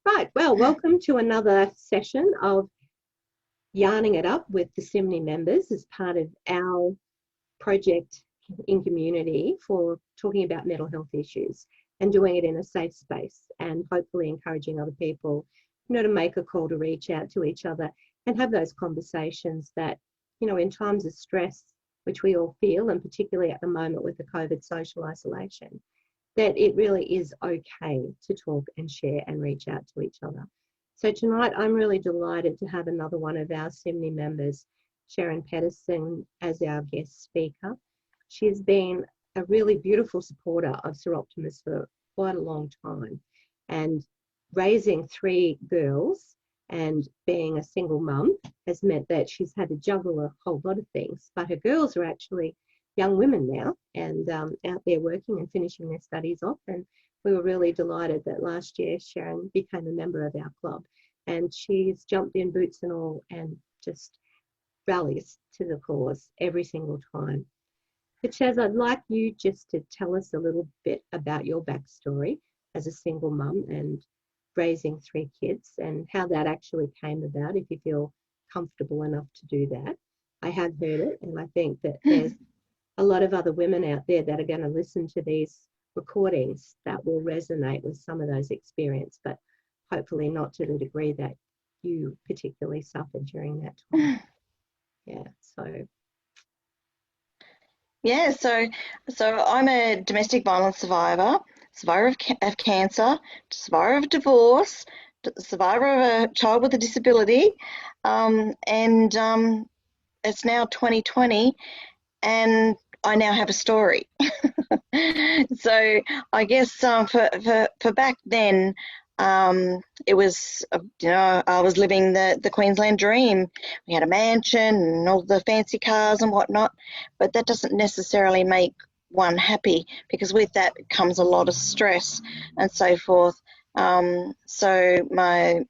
Right, well, welcome to another session of Yarning It Up with the SIMNI members as part of our project in community for talking about mental health issues and doing it in a safe space and hopefully encouraging other people, to make a call to reach out to each other and have those conversations that, in times of stress, which we all feel, and particularly at the moment with the COVID social isolation, that it really is okay to talk and share and reach out to each other. So tonight, I'm really delighted to have another one of our SIMNI members, Sherryn Patterson, as our guest speaker. She's been a really beautiful supporter of Soroptimist for quite a long time, and raising three girls and being a single mum has meant that she's had to juggle a whole lot of things, but her girls are actually young women now and out there working and finishing their studies off. And we were really delighted that last year Sherryn became a member of our club, and she's jumped in boots and all and just rallies to the cause every single time. But Shaz, I'd like you just to tell us a little bit about your backstory as a single mum and raising three kids and how that actually came about, if you feel comfortable enough to do that. I have heard it, and I think that there's a lot of other women out there that are going to listen to these recordings that will resonate with some of those experiences, but hopefully not to the degree that you particularly suffered during that time. So I'm a domestic violence survivor, survivor of cancer, survivor of divorce, survivor of a child with a disability, and it's now 2020, and I now have a story. So I guess for back then, it was, I was living the Queensland dream. We had a mansion and all the fancy cars and whatnot, but that doesn't necessarily make one happy, because with that comes a lot of stress and so forth. So my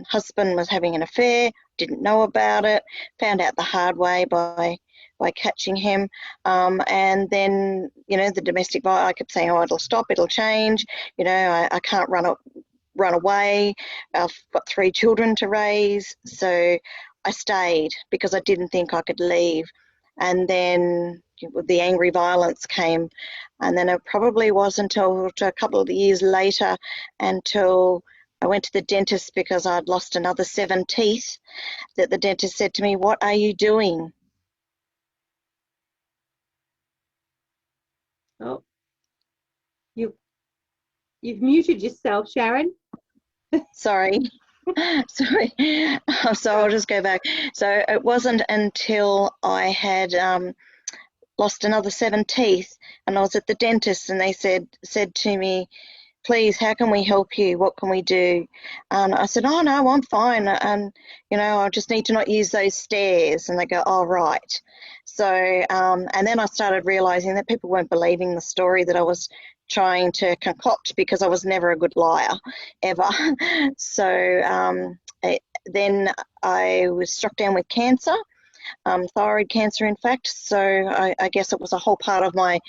husband was having an affair, didn't know about it, found out the hard way by catching him, and then the domestic violence, I kept saying, oh, it'll stop, it'll change, I can't run away, I've got three children to raise. So I stayed because I didn't think I could leave. And then the angry violence came, and then it probably wasn't until a couple of years later until I went to the dentist because I'd lost another 7 teeth, that the dentist said to me, "What are you doing?" Oh, you've muted yourself, Sherryn. Sorry. Sorry. So I'll just go back. So it wasn't until I had lost another 7 teeth and I was at the dentist, and they said to me, "Please, how can we help you? What can we do?" And I said, "Oh, no, I'm fine. And, I just need to not use those stairs." And they go, "Oh, right." So, and then I started realizing that people weren't believing the story that I was trying to concoct, because I was never a good liar, ever. So then I was struck down with cancer. Thyroid cancer, in fact. So I guess it was a whole part of my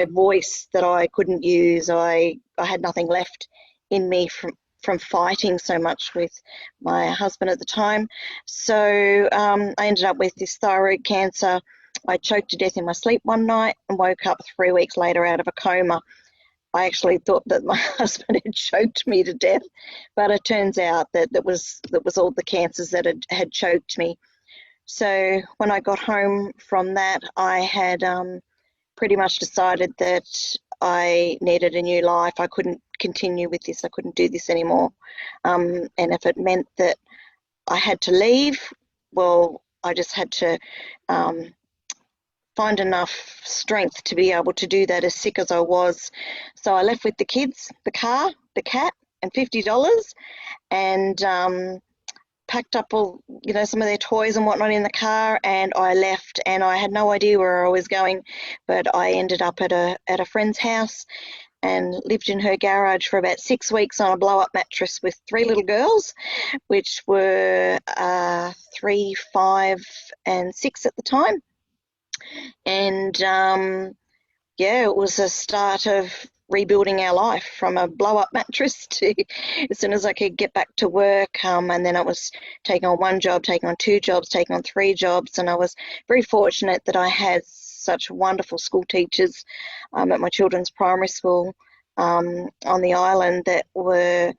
voice that I couldn't use. I had nothing left in me from fighting so much with my husband at the time. So I ended up with this thyroid cancer. I choked to death in my sleep one night and woke up 3 weeks later out of a coma. I actually thought that my husband had choked me to death, but it turns out that was all the cancers that had choked me. So when I got home from that, I had pretty much decided that I needed a new life. I couldn't continue with this. I couldn't do this anymore. And if it meant that I had to leave, well, I just had to find enough strength to be able to do that, as sick as I was. So I left with the kids, the car, the cat, and $50, and packed up all, some of their toys and whatnot in the car, and I left, and I had no idea where I was going, but I ended up at a friend's house and lived in her garage for about 6 weeks on a blow-up mattress with 3 little girls, which were 3, 5, and 6 at the time. And it was a start of rebuilding our life from a blow-up mattress to as soon as I could get back to work. And then I was taking on one job, taking on two jobs, taking on three jobs. And I was very fortunate that I had such wonderful school teachers at my children's primary school on the island that were,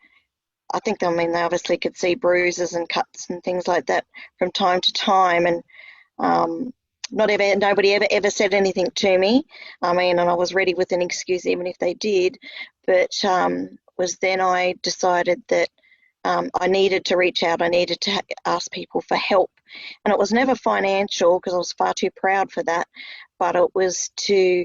I think, they obviously could see bruises and cuts and things like that from time to time. And nobody ever said anything to me. And I was ready with an excuse even if they did. But was then I decided that I needed to reach out. I needed to ask people for help. And it was never financial because I was far too proud for that. But it was to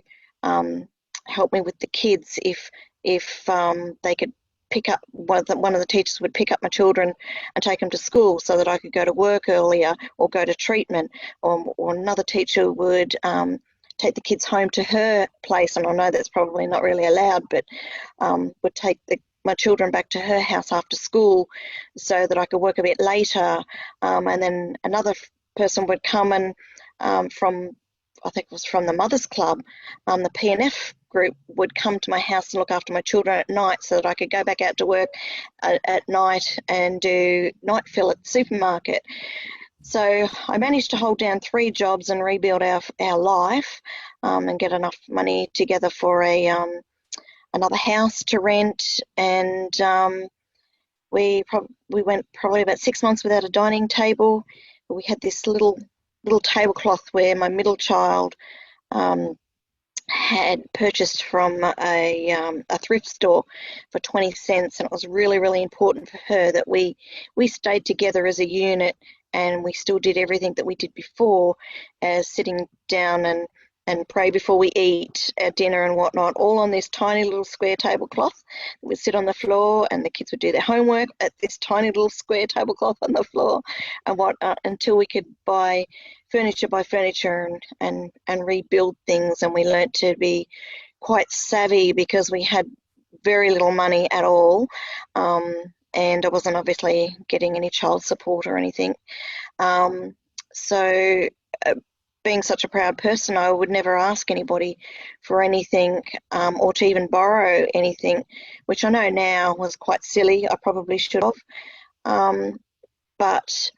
help me with the kids if they could pick up, one of the teachers would pick up my children and take them to school so that I could go to work earlier or go to treatment, or another teacher would take the kids home to her place, and I know that's probably not really allowed, but would take my children back to her house after school so that I could work a bit later, and then another person would come and I think it was from the Mothers Club, the P&F group would come to my house and look after my children at night so that I could go back out to work at night and do night fill at the supermarket. So I managed to hold down three jobs and rebuild our life, and get enough money together for another house to rent. And we went probably about 6 months without a dining table. We had this little tablecloth where my middle child had purchased from a thrift store for 20 cents, and it was really, really important for her that we stayed together as a unit, and we still did everything that we did before, as sitting down and pray before we eat our dinner and whatnot, all on this tiny little square tablecloth. We would sit on the floor and the kids would do their homework at this tiny little square tablecloth on the floor, and until we could buy furniture by furniture and rebuild things. And we learnt to be quite savvy because we had very little money at all, and I wasn't obviously getting any child support or anything. So being such a proud person, I would never ask anybody for anything, or to even borrow anything, which I know now was quite silly. I probably should have. But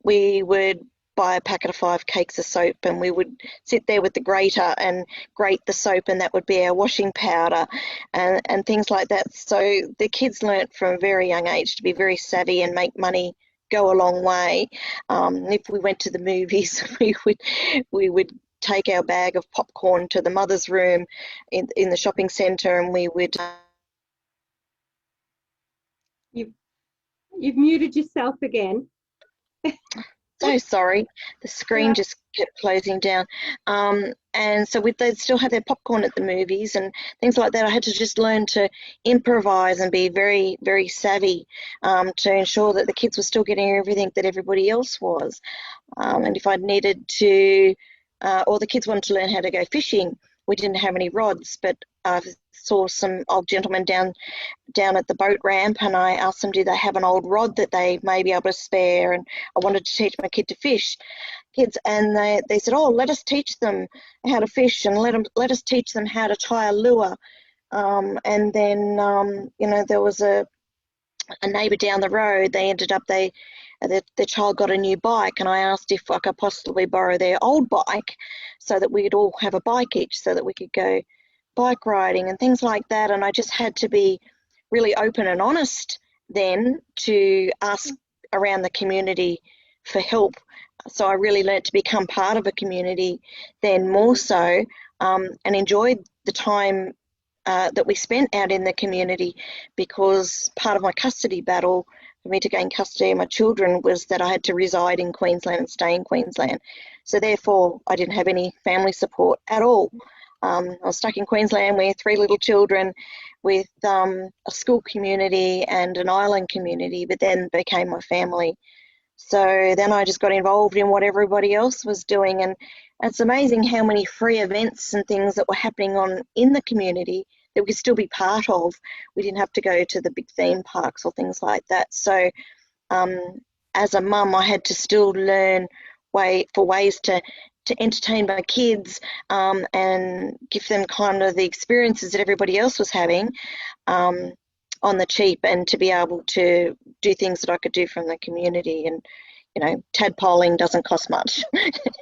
we would buy a packet of 5 cakes of soap, and we would sit there with the grater and grate the soap, and that would be our washing powder and things like that. So the kids learnt from a very young age to be very savvy and make money go a long way. If we went to the movies, we would take our bag of popcorn to the mother's room in the shopping centre, and we would. You've muted yourself again. So sorry, the screen just kept closing down. And so they'd still have their popcorn at the movies and things like that. I had to just learn to improvise and be very, very savvy, to ensure that the kids were still getting everything that everybody else was. And if I needed to, or the kids wanted to learn how to go fishing, we didn't have any rods, but I saw some old gentlemen down at the boat ramp, and I asked them, do they have an old rod that they may be able to spare? And I wanted to teach my kids, and they said, oh, let us teach them how to fish, and let us teach them how to tie a lure. And then there was a neighbour down the road. They ended up the child got a new bike, and I asked if I could possibly borrow their old bike so that we'd all have a bike each, so that we could go bike riding and things like that. And I just had to be really open and honest then to ask around the community for help. So I really learnt to become part of a community then more so, and enjoyed the time that we spent out in the community, because part of my custody battle for me to gain custody of my children was that I had to reside in Queensland and stay in Queensland. So therefore I didn't have any family support at all. I was stuck in Queensland with 3 little children, with a school community and an island community, but then became my family. So then I just got involved in what everybody else was doing, and it's amazing how many free events and things that were happening in the community that we could still be part of. We didn't have to go to the big theme parks or things like that. So as a mum, I had to still learn ways to to entertain my kids, and give them kind of the experiences that everybody else was having, on the cheap, and to be able to do things that I could do from the community. And tadpoling doesn't cost much.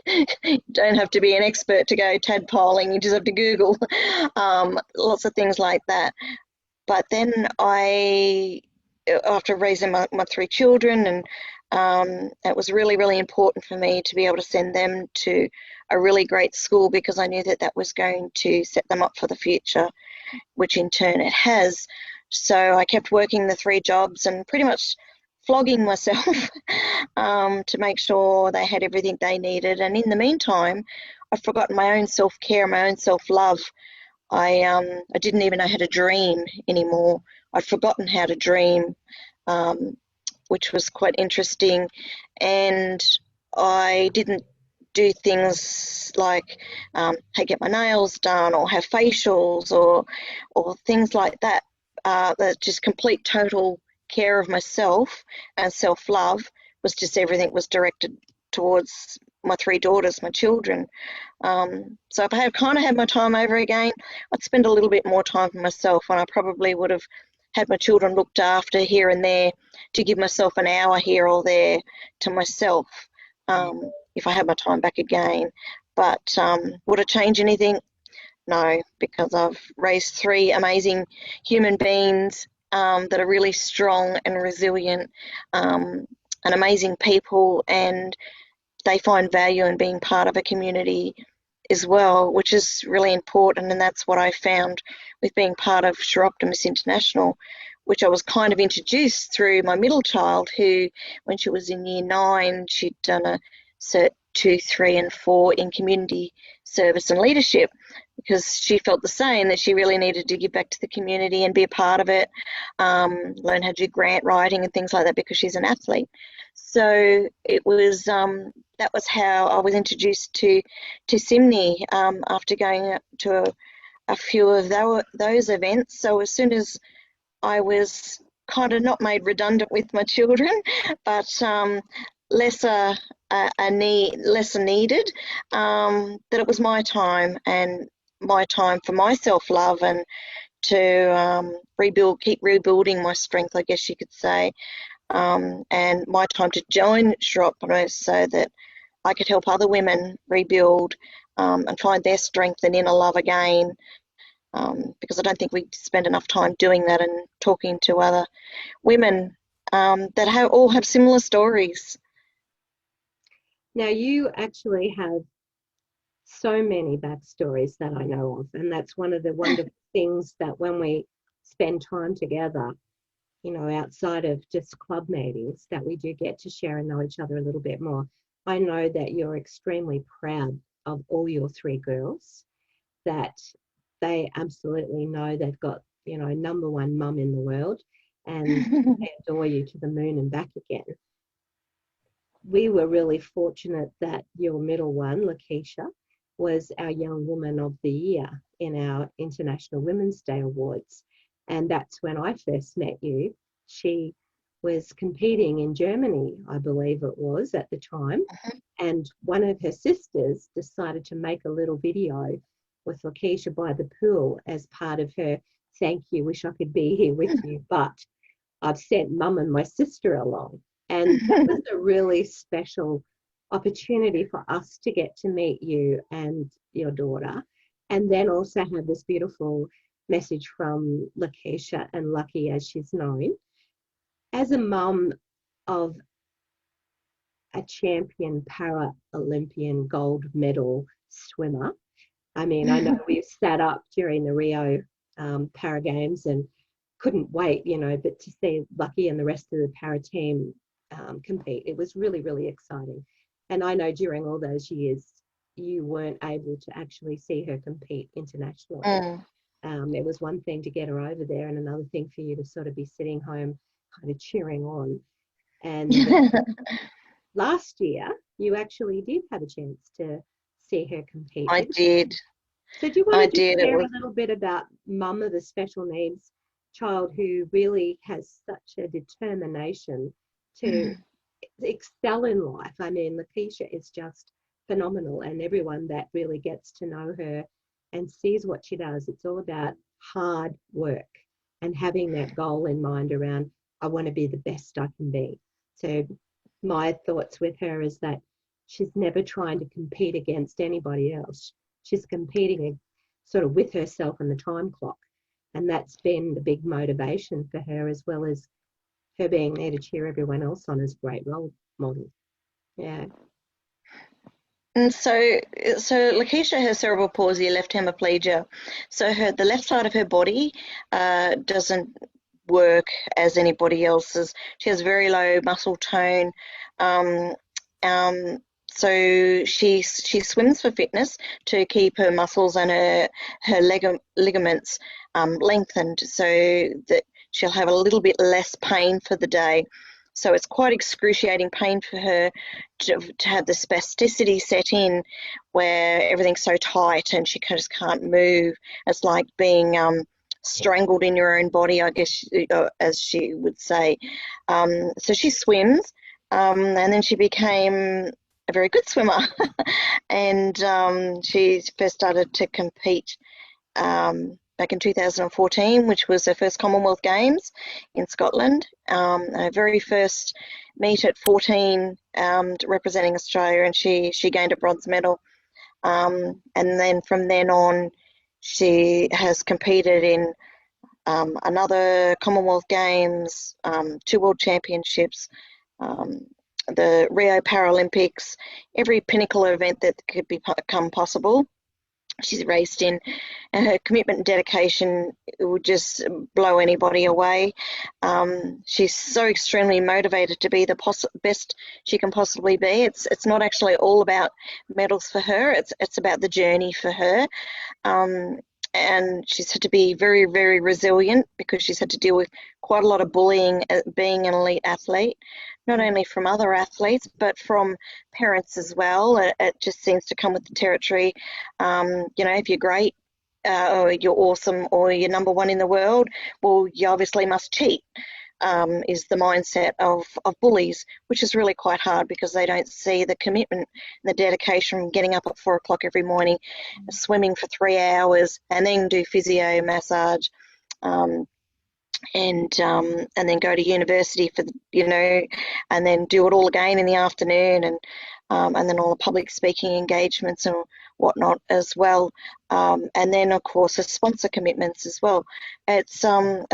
You don't have to be an expert to go tadpoling. You just have to Google lots of things like that. But then after raising my 3 children, and it was really, really important for me to be able to send them to a really great school, because I knew that that was going to set them up for the future, which in turn it has. So I kept working the 3 jobs and pretty much flogging myself to make sure they had everything they needed. And in the meantime, I've forgotten my own self-care, my own self-love. I didn't even know how to dream anymore. I'd forgotten how to dream, which was quite interesting. And I didn't do things like get my nails done or have facials or things like that. That just complete total care of myself and self-love was just everything was directed towards my 3 daughters, my children. So if I had kind of had my time over again, I'd spend a little bit more time for myself, and I probably would have had my children looked after here and there to give myself an hour here or there to myself, if I had my time back again. But would it change anything? No, because I've raised 3 amazing human beings that are really strong and resilient, and amazing people, and they find value in being part of a community as well, which is really important. And that's what I found with being part of Soroptimist International, which I was kind of introduced through my middle child, who, when she was in year 9, she'd done a Cert 2, 3 and 4 in community service and leadership, because she felt the same, that she really needed to give back to the community and be a part of it, learn how to do grant writing and things like that, because she's an athlete. So it was that was how I was introduced to SIMNI, after going to a few of those events. So as soon as I was kind of not made redundant with my children, but lesser needed, that it was my time, and my time for my self-love, and to keep rebuilding my strength, I guess you could say, and my time to join Soroptimist so that I could help other women rebuild, and find their strength and inner love again, because I don't think we spend enough time doing that and talking to other women that all have similar stories. Now, you actually have so many backstories that I know of, and that's one of the wonderful things, that when we spend time together, outside of just club meetings, that we do get to share and know each other a little bit more. I know that you're extremely proud of all your 3 girls, that they absolutely know they've got, number 1 mum in the world, and they adore you to the moon and back again. We were really fortunate that your middle one, Lakeisha, was our Young Woman of the Year in our International Women's Day Awards. And that's when I first met you. She was competing in Germany, I believe it was at the time. And one of her sisters decided to make a little video with Lakeisha by the pool as part of her thank you, wish I could be here with you, but I've sent mum and my sister along. And that was a really special opportunity for us to get to meet you and your daughter, and then also have this beautiful message from Lakeisha, and Lucky as she's known. As a mum of a champion Paralympian gold medal swimmer, I mean, I know we've sat up during the Rio Para Games and couldn't wait, but to see Lucky and the rest of the para team compete, it was really, really exciting. And I know during all those years, you weren't able to actually see her compete internationally. It was one thing to get her over there, and another thing for you to sort of be sitting home kind of cheering on. And last year, you actually did have a chance to see her compete. I did. So do you want to share a little bit about mum of a special needs child who really has such a determination to excel in life? I mean, Lakeisha is just phenomenal, and everyone that really gets to know her and sees what she does, it's all about hard work and having that goal in mind around, I want to be the best I can be. So my thoughts with her is that she's never trying to compete against anybody else. She's competing sort of with herself and the time clock. And that's been the big motivation for her, as well as her being there to cheer everyone else on as great role models. Yeah. And so Lakeisha has cerebral palsy, left hemiplegia. So the left side of her body doesn't work as anybody else's. She has very low muscle tone. Um, um, so she swims for fitness to keep her muscles and her ligaments lengthened, so that she'll have a little bit less pain for the day. So it's quite excruciating pain for her to have the spasticity set in, where everything's so tight and she just can't move. It's like being strangled in your own body, I guess, as she would say. So she swims, and then she became a very good swimmer. And she first started to compete back in 2014, which was her first Commonwealth Games in Scotland. Her very first meet at 14, representing Australia, and she gained a bronze medal. And then from then on, she has competed in another Commonwealth Games, 2 World Championships, the Rio Paralympics, every pinnacle event that could become possible. She's raced in, and her commitment and dedication would just blow anybody away. She's so extremely motivated to be the best she can possibly be. It's not actually all about medals for her. It's about the journey for her. And she's had to be very, very resilient, because she's had to deal with quite a lot of bullying being an elite athlete, not only from other athletes, but from parents as well. It just seems to come with the territory. If you're great, or you're awesome, or you're number one in the world, well, you obviously must cheat. Is the mindset of bullies, which is really quite hard, because they don't see the commitment and the dedication from getting up at 4 o'clock every morning, swimming for 3 hours, and then do physio, massage, and then go to university and then do it all again in the afternoon, and then all the public speaking engagements and whatnot as well, and then of course the sponsor commitments as well. It's a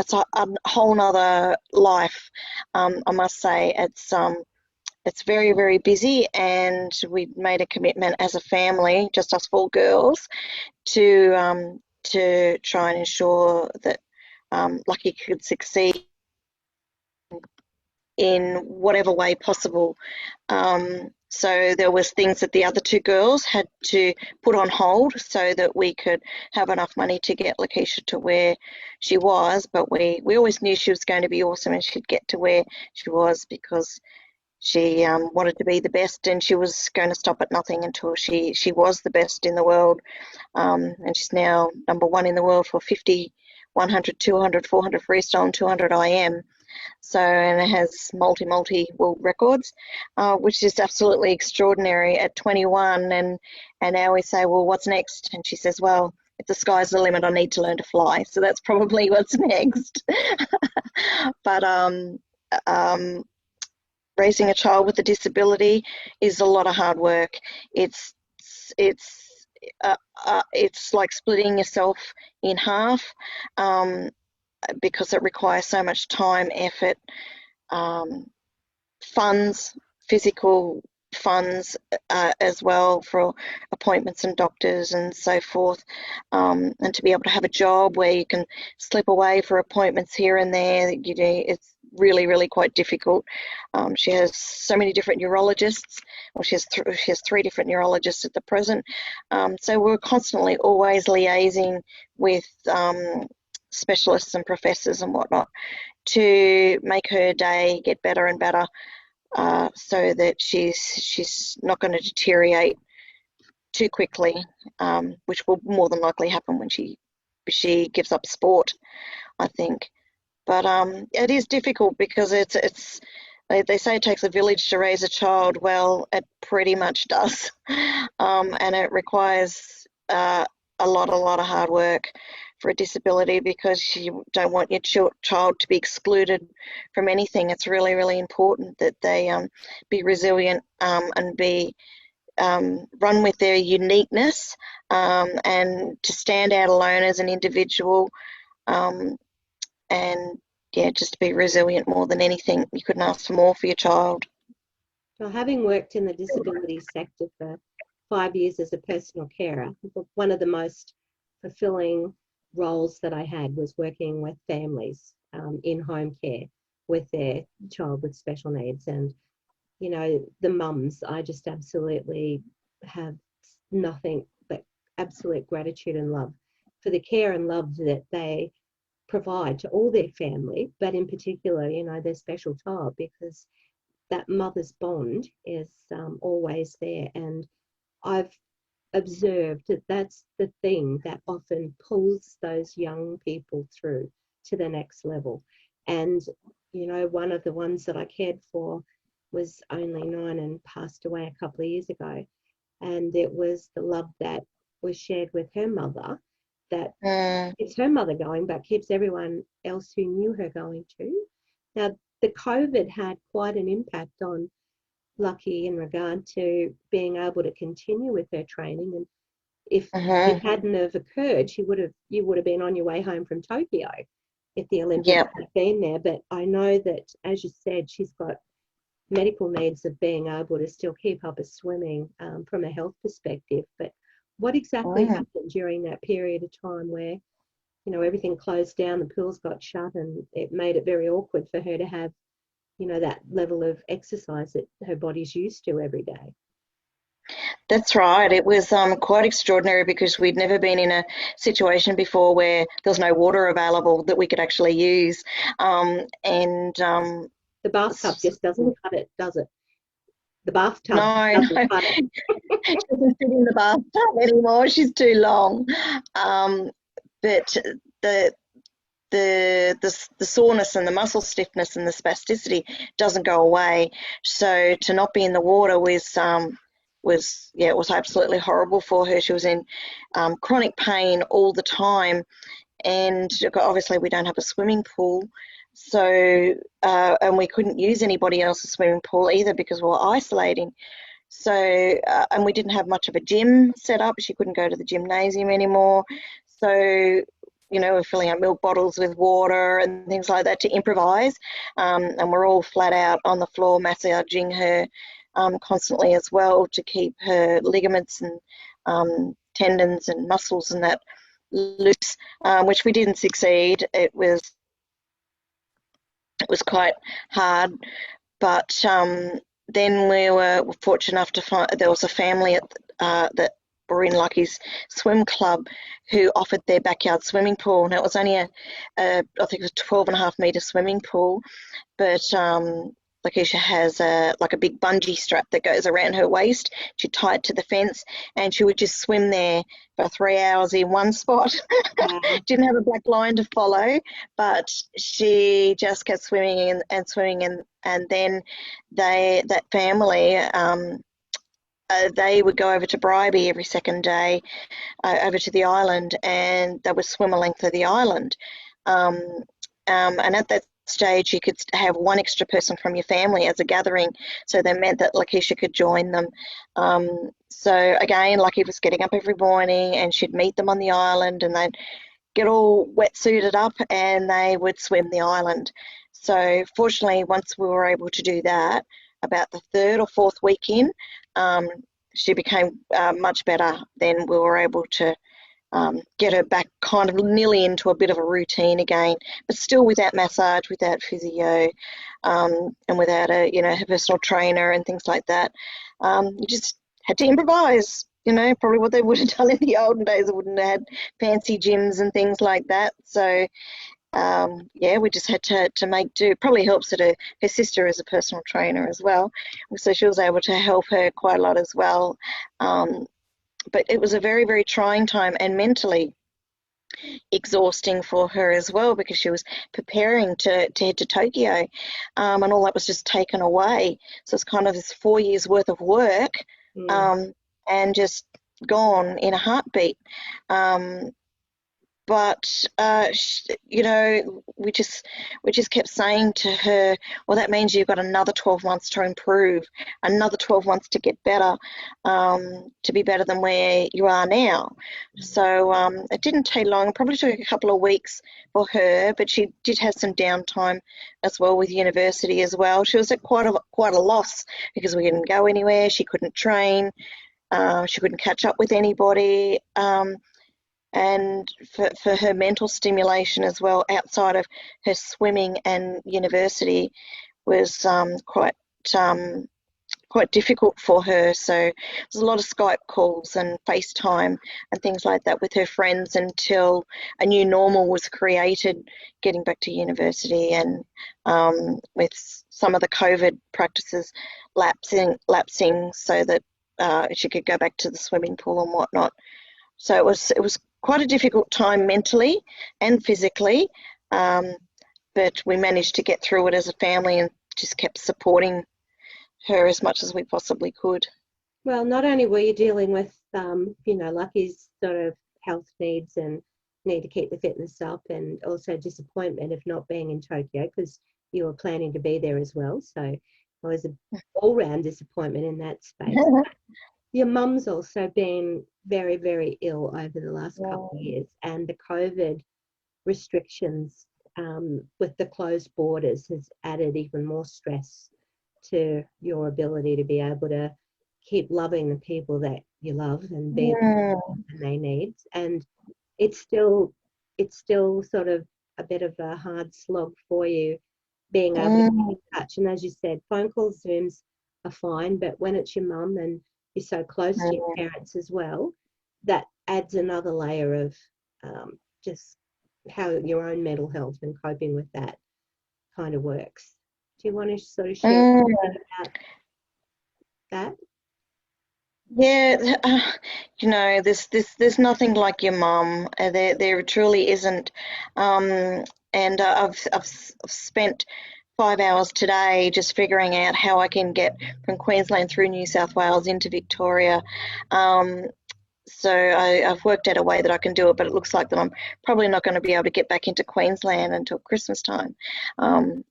whole nother life. I must say, it's very, very busy, and we made a commitment as a family, just us 4 girls, to try and ensure that Lucky could succeed in whatever way possible. So there was things that the other 2 girls had to put on hold, so that we could have enough money to get Lakeisha to where she was. But we always knew she was going to be awesome, and she'd get to where she was, because she wanted to be the best, and she was going to stop at nothing until she was the best in the world. And she's now number 1 in the world for 50, 100, 200, 400 freestyle, and 200 IM. So, and it has multi world records, which is absolutely extraordinary at 21. And now we say, well, what's next? And she says, well, if the sky's the limit, I need to learn to fly. So that's probably what's next. But raising a child with a disability is a lot of hard work. It's like splitting yourself in half, because it requires so much time, effort, funds, physical funds, as well, for appointments and doctors and so forth, and to be able to have a job where you can slip away for appointments here and there. It's really, really quite difficult. She has so many different neurologists. Well, she has 3 different neurologists at the present. So we're constantly always liaising with specialists and professors and whatnot, to make her day get better and better, so that she's not going to deteriorate too quickly, which will more than likely happen when she gives up sport, I think. But it is difficult, because it's They say it takes a village to raise a child. Well, it pretty much does. And it requires a lot of hard work for a disability, because you don't want your child to be excluded from anything. It's really, really important that they be resilient, and be run with their uniqueness, and to stand out alone as an individual, um, and yeah, just to be resilient more than anything. You couldn't ask for more for your child. Well, having worked in the disability sector for 5 years as a personal carer, one of the most fulfilling roles that I had was working with families in home care with their child with special needs. And, you know, the mums, I just absolutely have nothing but absolute gratitude and love for the care and love that they provide to all their family, but in particular, you know, their special child, because that mother's bond is always there. And I've observed that that's the thing that often pulls those young people through to the next level. And, you know, one of the ones that I cared for was only 9 and passed away a couple of years ago. And it was the love that was shared with her mother that keeps her mother going, but keeps everyone else who knew her going too. Now, the COVID had quite an impact on Lucky in regard to being able to continue with her training. And if it hadn't have occurred, you would have been on your way home from Tokyo if the Olympics Yep. had been there. But I know that, as you said, she's got medical needs of being able to still keep up as swimming from a health perspective. But what exactly happened during that period of time where, you know, everything closed down, the pools got shut, and it made it very awkward for her to have, you know, that level of exercise that her body's used to every day? That's right. It was quite extraordinary, because we'd never been in a situation before where there was no water available that we could actually use. And The bathtub just doesn't cut it, does it? The bathtub no, doesn't no, cut it. she doesn't sit in the bathtub anymore. She's too long. But the the soreness and the muscle stiffness and the spasticity doesn't go away. So to not be in the water was yeah, it was absolutely horrible for her. She was in chronic pain all the time, and obviously we don't have a swimming pool, so and we couldn't use anybody else's swimming pool either, because we were isolating. So and we didn't have much of a gym set up. She couldn't go to the gymnasium anymore. So you know, we're filling up milk bottles with water and things like that to improvise. And we're all flat out on the floor massaging her constantly as well, to keep her ligaments and tendons and muscles and that loose, which we didn't succeed. It was quite hard, but then we were fortunate enough to find there was a family that were in Lucky's swim club who offered their backyard swimming pool. Now, it was only I think it was a 12.5 metre swimming pool, but Lakeisha has like a big bungee strap that goes around her waist. She'd tie it to the fence, and she would just swim there for 3 hours in one spot. Didn't have a black line to follow, but she just kept swimming and swimming. And then that family, they would go over to Bribie every second day, over to the island, and they would swim a length of the island. And at that stage, you could have one extra person from your family as a gathering, so that meant that Lakeisha could join them. So again, Lucky was getting up every morning, and she'd meet them on the island, and they'd get all wetsuited up, and they would swim the island. So fortunately, once we were able to do that, about the 3rd or 4th week in, she became much better. Then we were able to get her back kind of nearly into a bit of a routine again, but still without massage, without physio, and without her personal trainer and things like that. You just had to improvise. Probably what they would have done in the olden days. They wouldn't have had fancy gyms and things like that. So we just had to make do. Probably helps that her sister is a personal trainer as well, so she was able to help her quite a lot as well. But it was a very, very trying time, and mentally exhausting for her as well, because she was preparing to head to Tokyo, and all that was just taken away. So it's kind of this 4 years worth of work, Mm. um, and just gone in a heartbeat. Um, but you know, we just kept saying to her, well, that means you've got another 12 months to improve, another 12 months to get better, to be better than where you are now. So it didn't take long. It probably took a couple of weeks for her, but she did have some downtime as well with university as well. She was at quite a loss, because we couldn't go anywhere, she couldn't train, she couldn't catch up with anybody. And for her mental stimulation as well, outside of her swimming and university, was um, quite difficult for her. So there's a lot of Skype calls and FaceTime and things like that with her friends, until a new normal was created, getting back to university, and with some of the COVID practices lapsing so that she could go back to the swimming pool and whatnot. So it was quite a difficult time mentally and physically, um, but we managed to get through it as a family, and just kept supporting her as much as we possibly could. Well, not only were you dealing with, Lucky's sort of health needs and need to keep the fitness up, and also disappointment of not being in Tokyo because you were planning to be there as well. So it was an all-round disappointment in that space. Your mum's also been very, very ill over the last couple of years, and the COVID restrictions, with the closed borders, has added even more stress to your ability to be able to keep loving the people that you love and be Mm, and they need. And it's still it's still sort of a bit of a hard slog for you being able to keep mm, in touch. And as you said, phone calls, Zooms are fine, but when it's your mum and you're so close to your mm. parents as well, that adds another layer of, just how your own mental health and coping with that kind of works. Do you want to sort of share a Mm. bit about that? Yeah, there's nothing like your mum. There truly isn't. And I've spent 5 hours today just figuring out how I can get from Queensland through New South Wales into Victoria. Um, so I've worked out a way that I can do it, but it looks like that I'm probably not going to be able to get back into Queensland until Christmas time,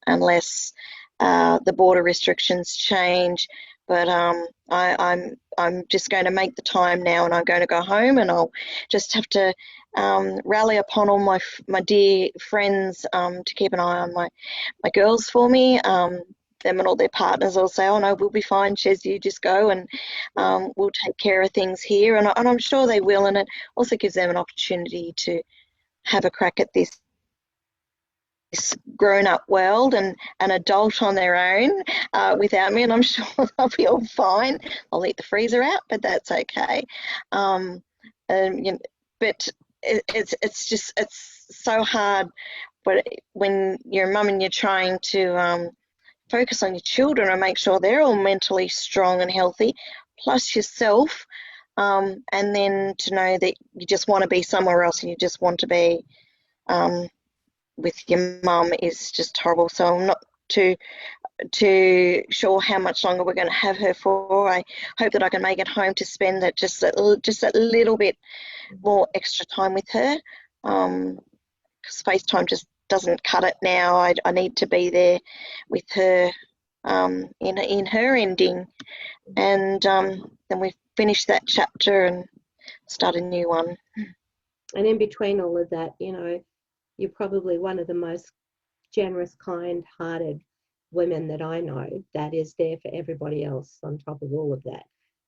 unless the border restrictions change. But I'm just going to make the time now, and I'm going to go home, and I'll just have to rally upon all my dear friends, to keep an eye on my girls for me. Them and all their partners all say, "Oh no, we'll be fine, Shez, you just go, and we'll take care of things here." And I'm sure they will. And it also gives them an opportunity to have a crack at this grown-up world, and an adult on their own, without me. And I'm sure they'll be all fine. I'll eat the freezer out, but that's okay. Um, you know, but it's so hard. But when you're a mum and you're trying to focus on your children and make sure they're all mentally strong and healthy, plus yourself, and then to know that you just want to be somewhere else, and you just want to be um, with your mum, is just horrible. So I'm not too sure how much longer we're going to have her for. I hope that I can make it home to spend that just a little bit more extra time with her, because FaceTime just doesn't cut it now. I need to be there with her, in her ending, and then we finish that chapter and start a new one. And in between all of that, you're probably one of the most generous, kind-hearted women that I know, that is there for everybody else on top of all of that.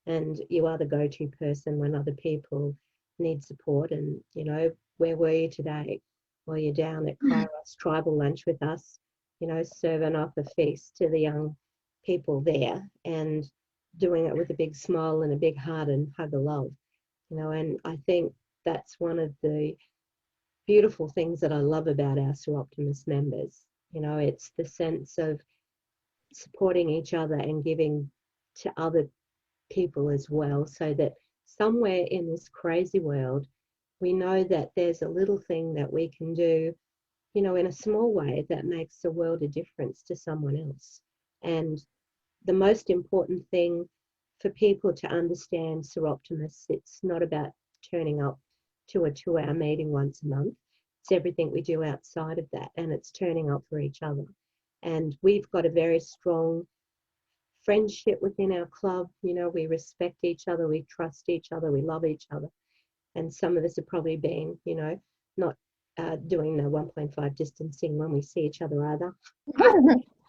And you are the go-to person when other people need support. And, where were you today? Well, you're down at Kairos Tribal Lunch with us, serving up a feast to the young people there, and doing it with a big smile and a big heart and hug of love. And I think that's one of the beautiful things that I love about our Soroptimist members. It's the sense of supporting each other and giving to other people as well, so that somewhere in this crazy world, we know that there's a little thing that we can do, you know, in a small way that makes a world of difference to someone else. And the most important thing for people to understand Soroptimists, it's not about turning up to a 2-hour meeting once a month. It's everything we do outside of that, and it's turning up for each other. And we've got a very strong friendship within our club. You know, we respect each other, we trust each other, we love each other. And some of us have probably been, you know, not doing the 1.5 distancing when we see each other either.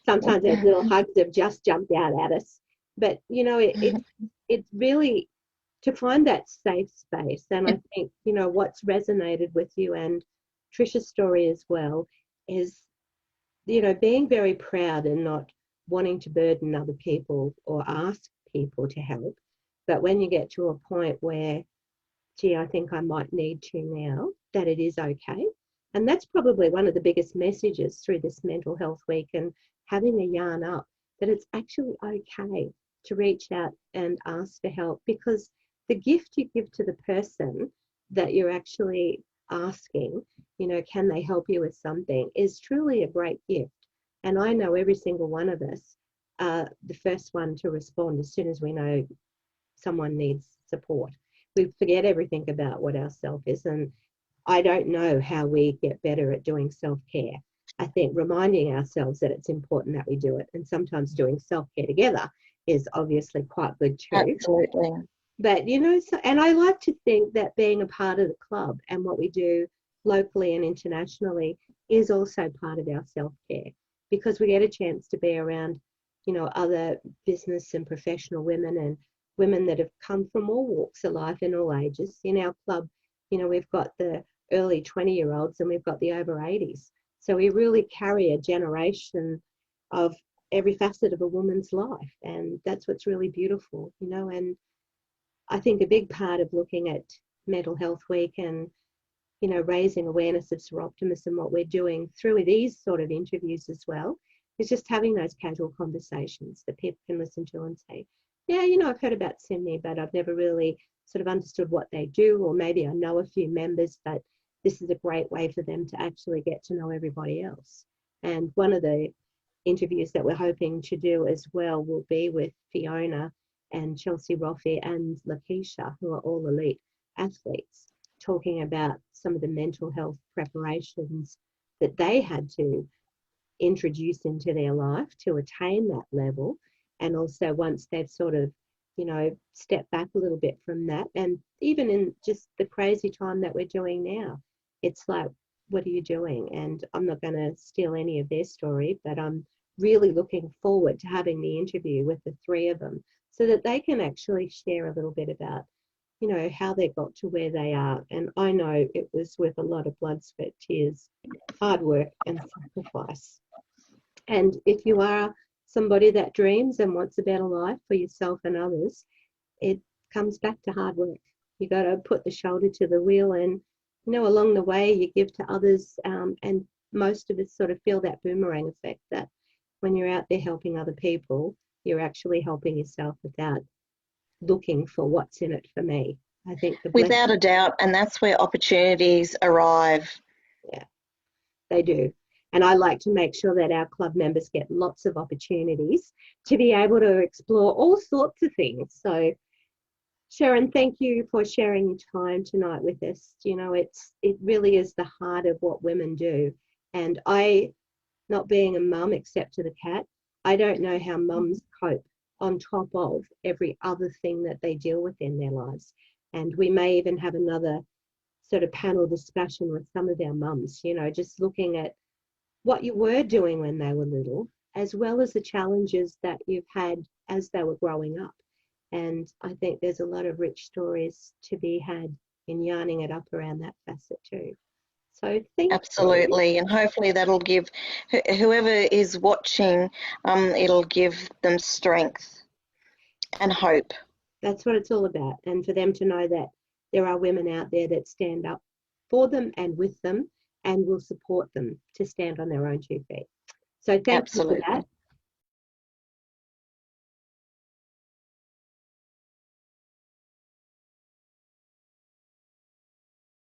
Sometimes those little hugs have just jumped out at us. But, you know, it's really to find that safe space. And I think, you know, what's resonated with you and Trisha's story as well is, you know, being very proud and not wanting to burden other people or ask people to help. But when you get to a point where, gee, I think I might need to now, that it is okay. And that's probably one of the biggest messages through this mental health week and having a yarn up, that it's actually okay to reach out and ask for help, because the gift you give to the person that you're actually asking, you know, can they help you with something, is truly a great gift. And I know every single one of us are the first one to respond as soon as we know someone needs support. We forget everything about what our self is. And I don't know how we get better at doing self-care. I think reminding ourselves that it's important that we do it, and sometimes doing self-care together is obviously quite good too. Absolutely. But, you know, so, and I like to think that being a part of the club and what we do locally and internationally is also part of our self-care, because we get a chance to be around, you know, other business and professional women and women that have come from all walks of life and all ages. In our club, you know, we've got the early 20-year-olds and we've got the over 80s. So we really carry a generation of every facet of a woman's life. And that's what's really beautiful, you know. And I think a big part of looking at Mental Health Week and, you know, raising awareness of Soroptimists and what we're doing through these sort of interviews as well, is just having those casual conversations that people can listen to and say, yeah, you know, I've heard about SIMNI, but I've never really sort of understood what they do, or maybe I know a few members, but this is a great way for them to actually get to know everybody else. And one of the interviews that we're hoping to do as well will be with Fiona and Chelsea Roffey and Lakeisha, who are all elite athletes, talking about some of the mental health preparations that they had to introduce into their life to attain that level. And also once they've sort of, you know, stepped back a little bit from that, and even in just the crazy time that we're doing now, it's like, what are you doing? And I'm not going to steal any of their story, but I'm really looking forward to having the interview with the three of them so that they can actually share a little bit about, you know, how they got to where they are. And I know it was with a lot of blood, sweat, tears, hard work and sacrifice. And if you are somebody that dreams and wants a better life for yourself and others, it comes back to hard work. You got to put the shoulder to the wheel, and, you know, along the way you give to others, and most of us sort of feel that boomerang effect, that when you're out there helping other people, you're actually helping yourself without looking for what's in it for me. I think without a doubt, and that's where opportunities arrive. Yeah, they do. And I like to make sure that our club members get lots of opportunities to be able to explore all sorts of things. So, Sherryn, thank you for sharing your time tonight with us. You know, it really is the heart of what women do. And I, not being a mum except to the cat, I don't know how mums cope on top of every other thing that they deal with in their lives. And we may even have another sort of panel discussion with some of our mums, you know, just looking at what you were doing when they were little, as well as the challenges that you've had as they were growing up. And I think there's a lot of rich stories to be had in yarning it up around that facet too. So thank Absolutely, and hopefully that'll give whoever is watching, it'll give them strength and hope. That's what it's all about. And for them to know that there are women out there that stand up for them and with them and will support them to stand on their own 2 feet. So thank you for that.